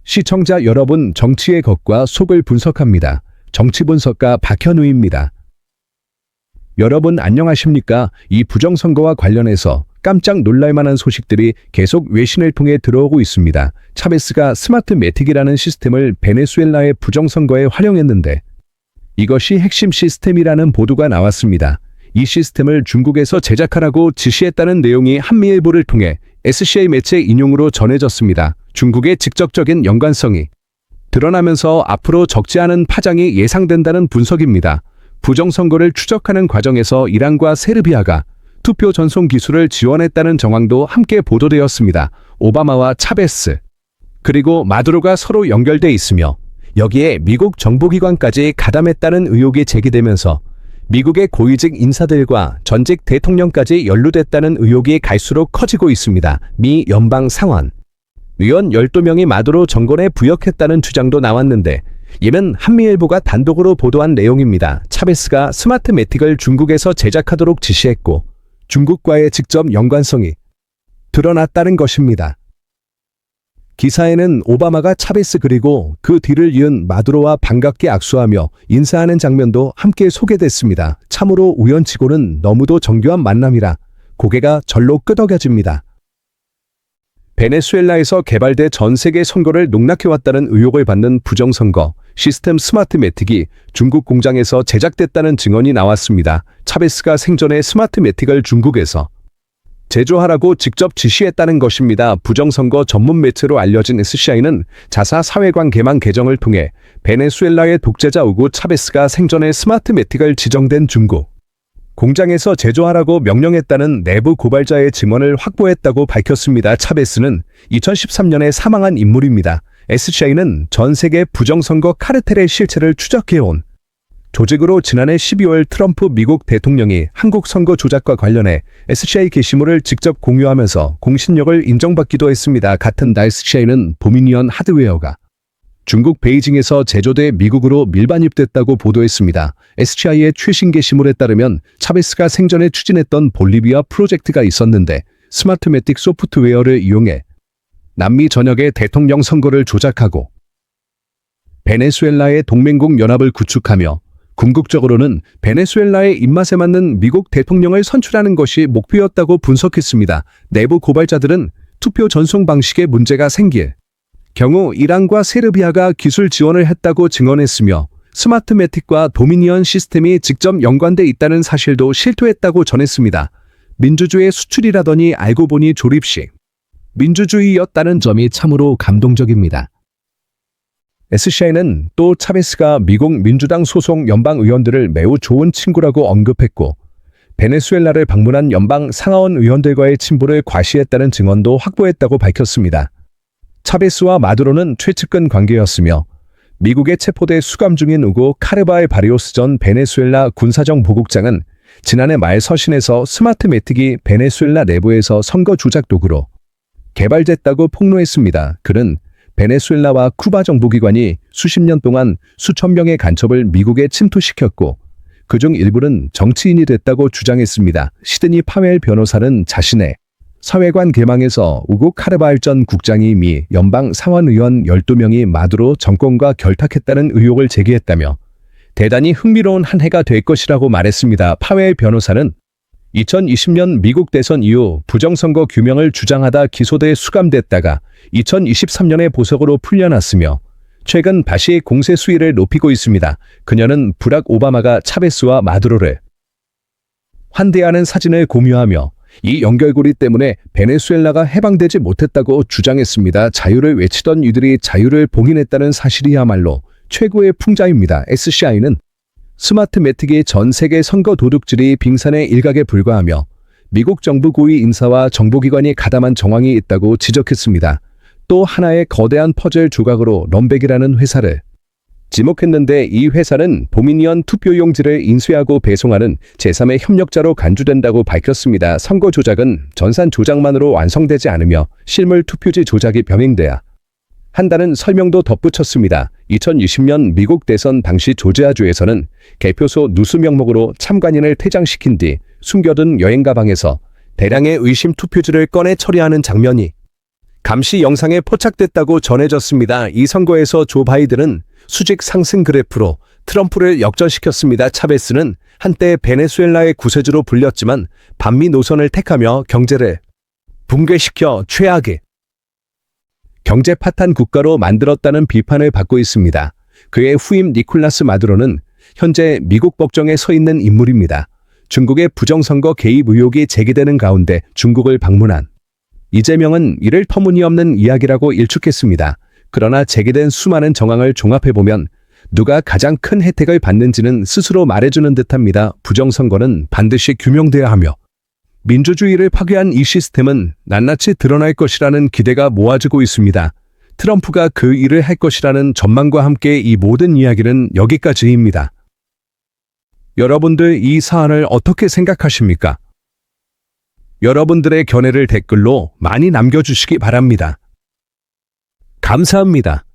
시청자 여러분, 정치의 겉과 속을 분석합니다. 정치분석가 박현우입니다. 여러분 안녕하십니까? 이 부정선거와 관련해서 깜짝 놀랄만한 소식들이 계속 외신을 통해 들어오고 있습니다. 차베스가 스마트매틱이라는 시스템을 베네수엘라의 부정선거에 활용했는데 이것이 핵심 시스템이라는 보도가 나왔습니다. 이 시스템을 중국에서 제작하라고 지시했다는 내용이 한미일보를 통해 SCA 매체 인용으로 전해졌습니다. 중국의 직접적인 연관성이 드러나면서 앞으로 적지 않은 파장이 예상된다는 분석입니다. 부정선거를 추적하는 과정에서 이란과 세르비아가 투표 전송 기술을 지원했다는 정황도 함께 보도되었습니다. 오바마와 차베스 그리고 마두로가 서로 연결돼 있으며 여기에 미국 정보기관까지 가담했다는 의혹이 제기되면서 미국의 고위직 인사들과 전직 대통령까지 연루됐다는 의혹이 갈수록 커지고 있습니다. 미 연방 상원 의원 12명이 마두로 정권에 부역했다는 주장도 나왔는데 이는 한미일보가 단독으로 보도한 내용입니다. 차베스가 스마트매틱을 중국에서 제작하도록 지시했고 중국과의 직접 연관성이 드러났다는 것입니다. 기사에는 오바마가 차베스 그리고 그 뒤를 이은 마두로와 반갑게 악수하며 인사하는 장면도 함께 소개됐습니다. 참으로 우연치고는 너무도 정교한 만남이라 고개가 절로 끄덕여집니다. 베네수엘라에서 개발돼 전 세계 선거를 농락해왔다는 의혹을 받는 부정선거 시스템 스마트매틱이 중국 공장에서 제작됐다는 증언이 나왔습니다. 차베스가 생전에 스마트매틱을 중국에서 제조하라고 직접 지시했다는 것입니다. 부정선거 전문 매체로 알려진 SCI는 자사 사회관 개망 계정을 통해 베네수엘라의 독재자 우고 차베스가 생전에 스마트매틱을 지정된 중국 공장에서 제조하라고 명령했다는 내부 고발자의 증언을 확보했다고 밝혔습니다. 차베스는 2013년에 사망한 인물입니다. SCI는 전 세계 부정선거 카르텔의 실체를 추적해온 조직으로 지난해 12월 트럼프 미국 대통령이 한국 선거 조작과 관련해 SCI 게시물을 직접 공유하면서 공신력을 인정받기도 했습니다. 같은 날 SCI는 도미니언 하드웨어가 중국 베이징에서 제조돼 미국으로 밀반입됐다고 보도했습니다. SCI의 최신 게시물에 따르면 차베스가 생전에 추진했던 볼리비아 프로젝트가 있었는데 스마트매틱 소프트웨어를 이용해 남미 전역의 대통령 선거를 조작하고 베네수엘라의 동맹국 연합을 구축하며 궁극적으로는 베네수엘라의 입맛에 맞는 미국 대통령을 선출하는 것이 목표였다고 분석했습니다. 내부 고발자들은 투표 전송 방식에 문제가 생길 경우 이란과 세르비아가 기술 지원을 했다고 증언했으며 스마트매틱과 도미니언 시스템이 직접 연관돼 있다는 사실도 실토했다고 전했습니다. 민주주의 수출이라더니 알고 보니 조립식 민주주의였다는 점이 참으로 감동적입니다. SCI는 또 차베스가 미국 민주당 소속 연방 의원들을 매우 좋은 친구라고 언급했고 베네수엘라를 방문한 연방 상하원 의원들과의 친분을 과시했다는 증언도 확보했다고 밝혔습니다. 차베스와 마두로는 최측근 관계였으며 미국에 체포돼 수감 중인 우고 카르바에 바리오스 전 베네수엘라 군사정보국장은 지난해 말 서신에서 스마트매틱이 베네수엘라 내부에서 선거 조작 도구로 개발됐다고 폭로했습니다. 그는 베네수엘라와 쿠바 정보기관이 수십 년 동안 수천 명의 간첩을 미국에 침투시켰고 그중 일부는 정치인이 됐다고 주장했습니다. 시드니 파웰 변호사는 자신의 사회관 개망에서 우고 카르바일 전 국장이 미 연방 상원 의원 12명이 마두로 정권과 결탁했다는 의혹을 제기했다며 대단히 흥미로운 한 해가 될 것이라고 말했습니다. 파웰 변호사는 2020년 미국 대선 이후 부정선거 규명을 주장하다 기소돼 수감됐다가 2023년에 보석으로 풀려났으며 최근 다시 공세 수위를 높이고 있습니다. 그녀는 브락 오바마가 차베스와 마두로를 환대하는 사진을 공유하며 이 연결고리 때문에 베네수엘라가 해방되지 못했다고 주장했습니다. 자유를 외치던 이들이 자유를 봉인했다는 사실이야말로 최고의 풍자입니다. SCI는 스마트매틱의 전 세계 선거 도둑질이 빙산의 일각에 불과하며 미국 정부 고위 인사와 정보기관이 가담한 정황이 있다고 지적했습니다. 또 하나의 거대한 퍼즐 조각으로 럼백이라는 회사를 지목했는데 이 회사는 도미니언 투표용지를 인쇄하고 배송하는 제3의 협력자로 간주된다고 밝혔습니다. 선거 조작은 전산 조작만으로 완성되지 않으며 실물 투표지 조작이 병행돼야 한다는 설명도 덧붙였습니다. 2020년 미국 대선 당시 조지아주에서는 개표소 누수 명목으로 참관인을 퇴장시킨 뒤 숨겨둔 여행 가방에서 대량의 의심 투표지를 꺼내 처리하는 장면이 감시 영상에 포착됐다고 전해졌습니다. 이 선거에서 조 바이든은 수직 상승 그래프로 트럼프를 역전시켰습니다. 차베스는 한때 베네수엘라의 구세주로 불렸지만 반미 노선을 택하며 경제를 붕괴시켜 최악의 경제 파탄 국가로 만들었다는 비판을 받고 있습니다. 그의 후임 니콜라스 마두로는 현재 미국 법정에 서 있는 인물입니다. 중국의 부정선거 개입 의혹이 제기되는 가운데 중국을 방문한 이재명은 이를 터무니없는 이야기라고 일축했습니다. 그러나 제기된 수많은 정황을 종합해보면 누가 가장 큰 혜택을 받는지는 스스로 말해주는 듯합니다. 부정선거는 반드시 규명돼야 하며 민주주의를 파괴한 이 시스템은 낱낱이 드러날 것이라는 기대가 모아지고 있습니다. 트럼프가 그 일을 할 것이라는 전망과 함께 이 모든 이야기는 여기까지입니다. 여러분들 이 사안을 어떻게 생각하십니까? 여러분들의 견해를 댓글로 많이 남겨주시기 바랍니다. 감사합니다.